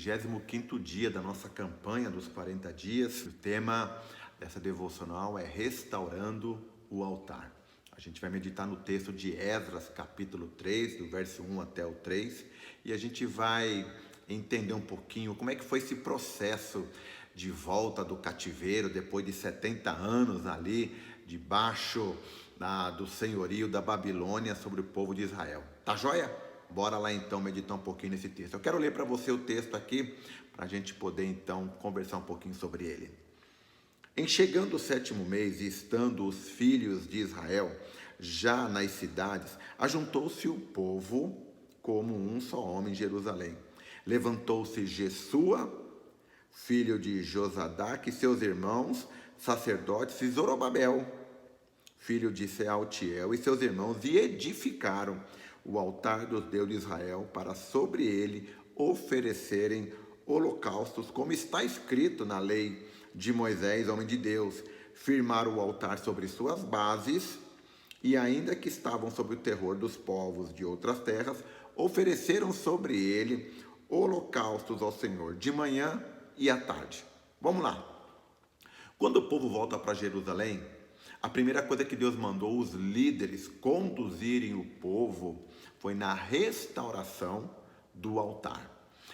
25º dia da nossa campanha dos 40 dias. O tema dessa devocional é Restaurando o Altar. A gente vai meditar no texto de Esdras, capítulo 3, do verso 1 até o 3, e a gente vai entender um pouquinho como é que foi esse processo de volta do cativeiro, depois de 70 anos ali, debaixo do senhorio da Babilônia sobre o povo de Israel. Tá joia? Bora lá então meditar um pouquinho nesse texto. Eu quero ler para você o texto aqui, para a gente poder então conversar um pouquinho sobre ele. Em chegando o 7º mês e estando os filhos de Israel já nas cidades, ajuntou-se o povo como um só homem em Jerusalém. Levantou-se Jesua, filho de Josadaque, e seus irmãos, sacerdotes, e Zorobabel, filho de Sealtiel, e seus irmãos, e edificaram o altar do Deus de Israel, para sobre ele oferecerem holocaustos, como está escrito na lei de Moisés, homem de Deus. Firmaram o altar sobre suas bases, e ainda que estavam sob o terror dos povos de outras terras, ofereceram sobre ele holocaustos ao Senhor, de manhã e à tarde. Vamos lá. Quando o povo volta para Jerusalém, a primeira coisa que Deus mandou os líderes conduzirem o povo foi na restauração do altar.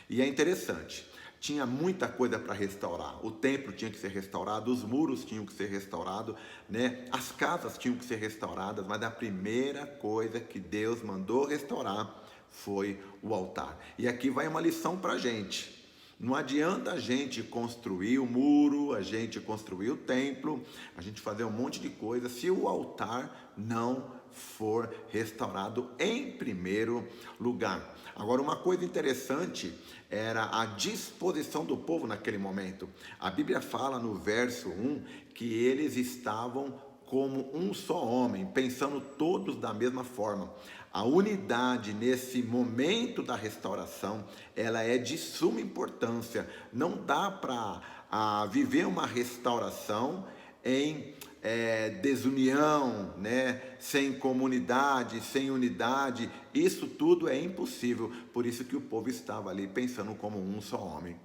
E é interessante, tinha muita coisa para restaurar. O templo tinha que ser restaurado, os muros tinham que ser restaurados, né? As casas tinham que ser restauradas, mas a primeira coisa que Deus mandou restaurar foi o altar. E aqui vai uma lição para a gente. Não adianta a gente construir o muro, a gente construir o templo, a gente fazer um monte de coisa, se o altar não for restaurado em primeiro lugar. Agora, uma coisa interessante era a disposição do povo naquele momento. A Bíblia fala no verso 1 que eles estavam como um só homem, pensando todos da mesma forma. A unidade nesse momento da restauração, ela é de suma importância. Não dá para viver uma restauração em desunião, né? Sem comunidade, sem unidade. Isso tudo é impossível. Por isso que o povo estava ali pensando como um só homem.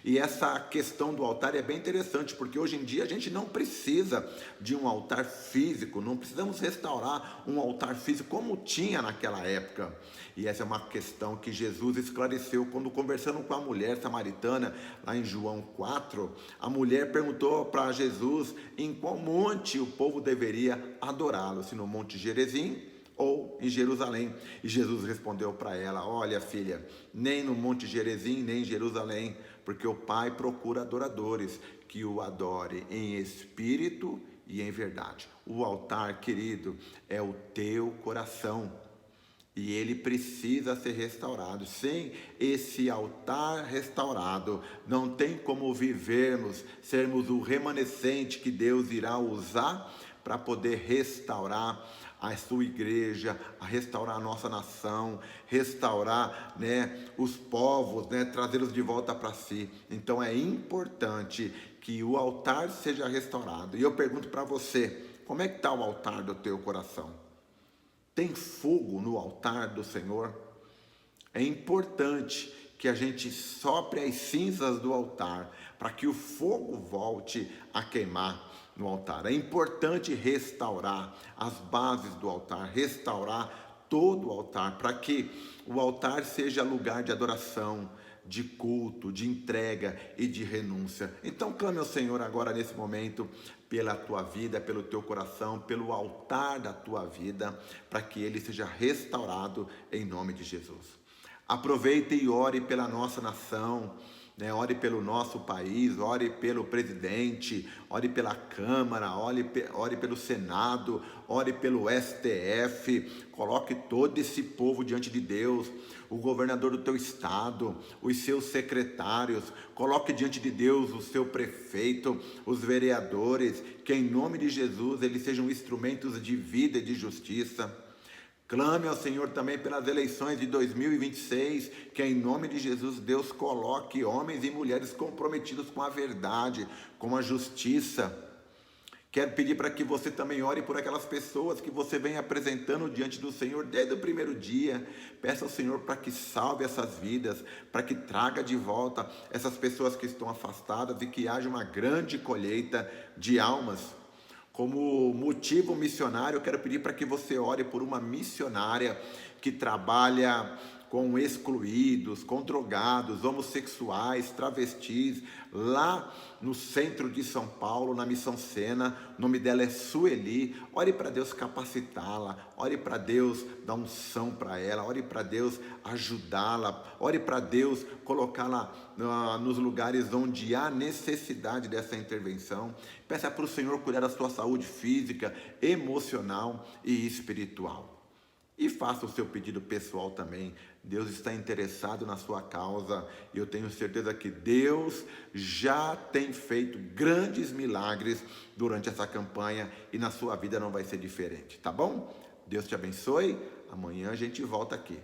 E essa questão do altar é bem interessante, porque hoje em dia a gente não precisa de um altar físico, não precisamos restaurar um altar físico como tinha naquela época. E essa é uma questão que Jesus esclareceu quando conversando com a mulher samaritana, lá em João 4, a mulher perguntou para Jesus em qual monte o povo deveria adorá-lo, se no Monte Gerizim ou em Jerusalém. E Jesus respondeu para ela: olha, filha, nem no Monte Gerizim, nem em Jerusalém, porque o Pai procura adoradores que o adorem em espírito e em verdade. O altar, querido, é o teu coração, e ele precisa ser restaurado. Sem esse altar restaurado, não tem como vivermos, sermos o remanescente que Deus irá usar para poder restaurar a sua igreja, a restaurar a nossa nação, restaurar, né, os povos, né, trazê-los de volta para si. Então é importante que o altar seja restaurado. E eu pergunto para você, como é que está o altar do teu coração? Tem fogo no altar do Senhor? É importante que a gente sopre as cinzas do altar, para que o fogo volte a queimar no altar. É importante restaurar as bases do altar, restaurar todo o altar, para que o altar seja lugar de adoração, de culto, de entrega e de renúncia. Então clame ao Senhor agora nesse momento pela tua vida, pelo teu coração, pelo altar da tua vida, para que ele seja restaurado em nome de Jesus. Aproveite e ore pela nossa nação, né? Ore pelo nosso país, ore pelo presidente, ore pela Câmara, ore pelo Senado, ore pelo STF, coloque todo esse povo diante de Deus, o governador do teu estado, os seus secretários, coloque diante de Deus o seu prefeito, os vereadores, que em nome de Jesus eles sejam instrumentos de vida e de justiça. Clame ao Senhor também pelas eleições de 2026, que em nome de Jesus Deus coloque homens e mulheres comprometidos com a verdade, com a justiça, Quero pedir para que você também ore por aquelas pessoas que você vem apresentando diante do Senhor desde o primeiro dia. Peça ao Senhor para que salve essas vidas, para que traga de volta essas pessoas que estão afastadas e que haja uma grande colheita de almas. Como motivo missionário, eu quero pedir para que você ore por uma missionária que trabalha com excluídos, com drogados, homossexuais, travestis, lá no centro de São Paulo, na Missão Sena. O nome dela é Sueli. Ore para Deus capacitá-la, ore para Deus dar unção para ela, ore para Deus ajudá-la, ore para Deus colocá-la nos lugares onde há necessidade dessa intervenção. Peça para o Senhor cuidar da sua saúde física, emocional e espiritual. E faça o seu pedido pessoal também. Deus está interessado na sua causa e eu tenho certeza que Deus já tem feito grandes milagres durante essa campanha e na sua vida não vai ser diferente, tá bom? Deus te abençoe. Amanhã a gente volta aqui.